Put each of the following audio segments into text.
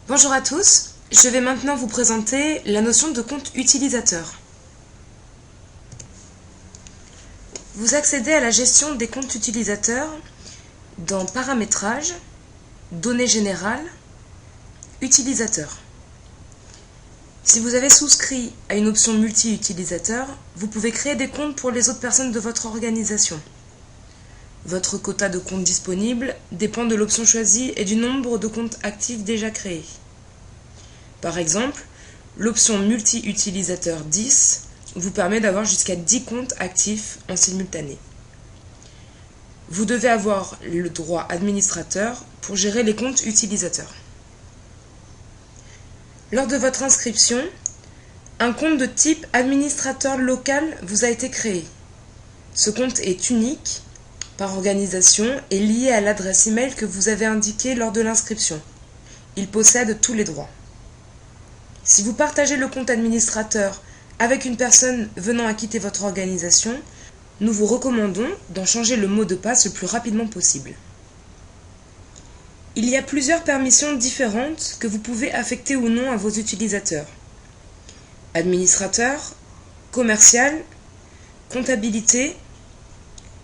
Bonjour à tous, je vais maintenant vous présenter la notion de compte utilisateur. Vous accédez à la gestion des comptes utilisateurs dans Paramétrage, Données générales, Utilisateurs. Si vous avez souscrit à une option multi-utilisateur, vous pouvez créer des comptes pour les autres personnes de votre organisation. Votre quota de comptes disponibles dépend de l'option choisie et du nombre de comptes actifs déjà créés. Par exemple, l'option multi-utilisateur 10 vous permet d'avoir jusqu'à 10 comptes actifs en simultané. Vous devez avoir le droit administrateur pour gérer les comptes utilisateurs. Lors de votre inscription, un compte de type administrateur local vous a été créé. Ce compte est unique par organisation et lié à l'adresse email que vous avez indiquée lors de l'inscription. Il possède tous les droits. Si vous partagez le compte administrateur avec une personne venant à quitter votre organisation, nous vous recommandons d'en changer le mot de passe le plus rapidement possible. Il y a plusieurs permissions différentes que vous pouvez affecter ou non à vos utilisateurs. Administrateur, commercial, comptabilité,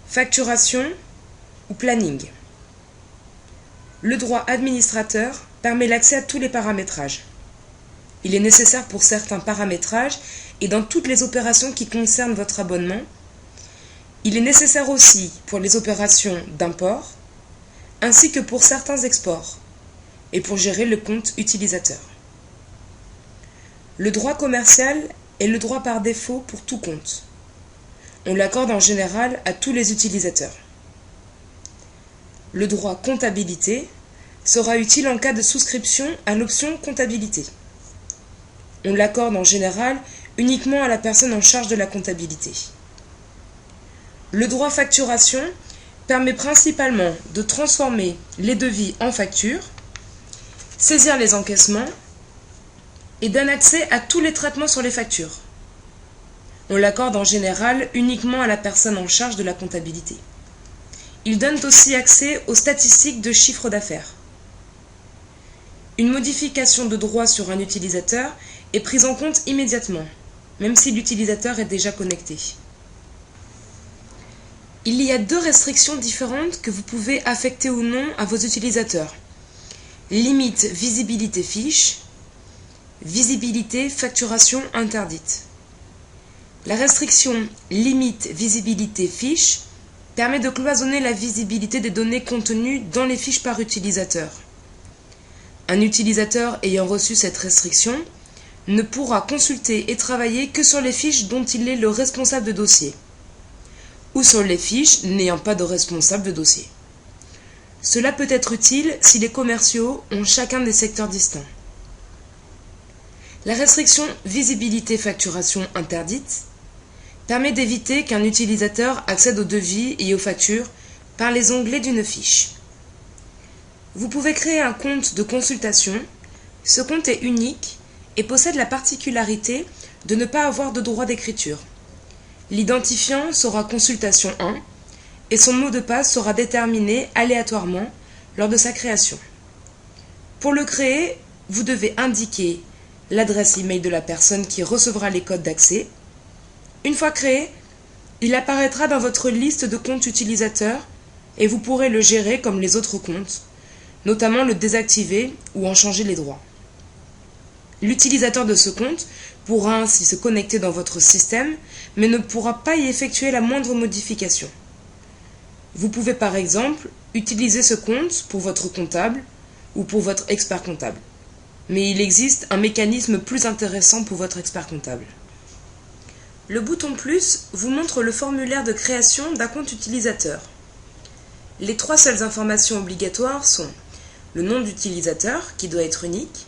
facturation ou planning. Le droit administrateur permet l'accès à tous les paramétrages. Il est nécessaire pour certains paramétrages et dans toutes les opérations qui concernent votre abonnement. Il est nécessaire aussi pour les opérations d'import, ainsi que pour certains exports, et pour gérer le compte utilisateur. Le droit commercial est le droit par défaut pour tout compte. On l'accorde en général à tous les utilisateurs. Le droit comptabilité sera utile en cas de souscription à l'option comptabilité. On l'accorde en général uniquement à la personne en charge de la comptabilité. Le droit facturation permet principalement de transformer les devis en factures, saisir les encaissements et donne accès à tous les traitements sur les factures. On l'accorde en général uniquement à la personne en charge de la comptabilité. Il donne aussi accès aux statistiques de chiffre d'affaires. Une modification de droit sur un utilisateur est prise en compte immédiatement, même si l'utilisateur est déjà connecté. Il y a deux restrictions différentes que vous pouvez affecter ou non à vos utilisateurs. Limite visibilité fiche, visibilité facturation interdite. La restriction limite visibilité fiche permet de cloisonner la visibilité des données contenues dans les fiches par utilisateur. Un utilisateur ayant reçu cette restriction ne pourra consulter et travailler que sur les fiches dont il est le responsable de dossier, ou sur les fiches n'ayant pas de responsable de dossier. Cela peut être utile si les commerciaux ont chacun des secteurs distincts. La restriction visibilité facturation interdite permet d'éviter qu'un utilisateur accède aux devis et aux factures par les onglets d'une fiche. Vous pouvez créer un compte de consultation. Ce compte est unique et possède la particularité de ne pas avoir de droit d'écriture. L'identifiant sera consultation 1 et son mot de passe sera déterminé aléatoirement lors de sa création. Pour le créer, vous devez indiquer l'adresse email de la personne qui recevra les codes d'accès. Une fois créé, il apparaîtra dans votre liste de comptes utilisateurs et vous pourrez le gérer comme les autres comptes, notamment le désactiver ou en changer les droits. L'utilisateur de ce compte pourra ainsi se connecter dans votre système, mais ne pourra pas y effectuer la moindre modification. Vous pouvez par exemple utiliser ce compte pour votre comptable ou pour votre expert comptable. Mais il existe un mécanisme plus intéressant pour votre expert comptable. Le bouton plus vous montre le formulaire de création d'un compte utilisateur. Les trois seules informations obligatoires sont le nom d'utilisateur, qui doit être unique,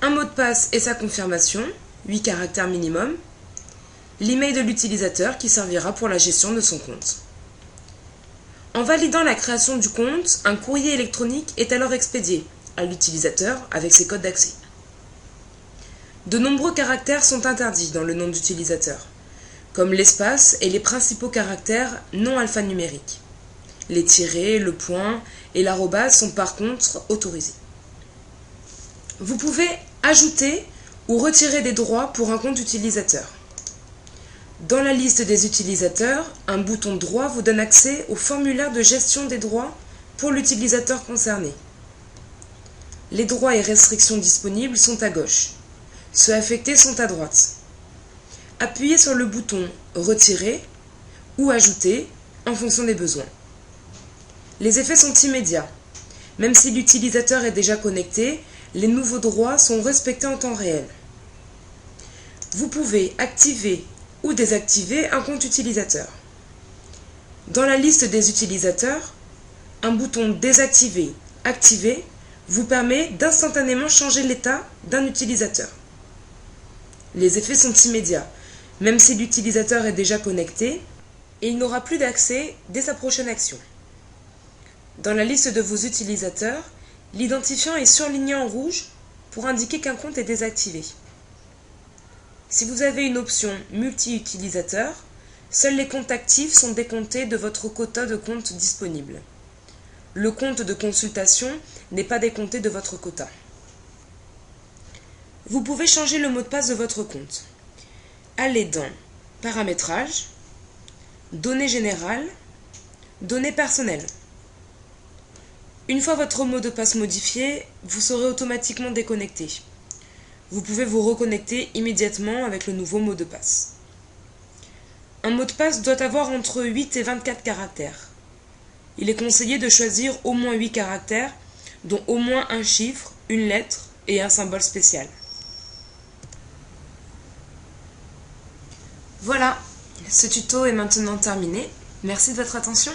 un mot de passe et sa confirmation, 8 caractères minimum, l'email de l'utilisateur qui servira pour la gestion de son compte. En validant la création du compte, un courrier électronique est alors expédié à l'utilisateur avec ses codes d'accès. De nombreux caractères sont interdits dans le nom d'utilisateur, comme l'espace et les principaux caractères non alphanumériques. Les tirets, le point et l'arrobase sont par contre autorisés. Vous pouvez ajouter ou retirer des droits pour un compte utilisateur. Dans la liste des utilisateurs, un bouton droit vous donne accès au formulaire de gestion des droits pour l'utilisateur concerné. Les droits et restrictions disponibles sont à gauche. Ceux affectés sont à droite. Appuyez sur le bouton retirer ou ajouter en fonction des besoins. Les effets sont immédiats. Même si l'utilisateur est déjà connecté, les nouveaux droits sont respectés en temps réel. Vous pouvez activer ou désactiver un compte utilisateur. Dans la liste des utilisateurs, un bouton désactiver, activer vous permet d'instantanément changer l'état d'un utilisateur. Les effets sont immédiats. Même si l'utilisateur est déjà connecté, il n'aura plus d'accès dès sa prochaine action. Dans la liste de vos utilisateurs, l'identifiant est surligné en rouge pour indiquer qu'un compte est désactivé. Si vous avez une option multi-utilisateur, seuls les comptes actifs sont décomptés de votre quota de comptes disponible. Le compte de consultation n'est pas décompté de votre quota. Vous pouvez changer le mot de passe de votre compte. Allez dans Paramétrages, Données générales, Données personnelles. Une fois votre mot de passe modifié, vous serez automatiquement déconnecté. Vous pouvez vous reconnecter immédiatement avec le nouveau mot de passe. Un mot de passe doit avoir entre 8 et 24 caractères. Il est conseillé de choisir au moins 8 caractères, dont au moins un chiffre, une lettre et un symbole spécial. Voilà, ce tuto est maintenant terminé. Merci de votre attention.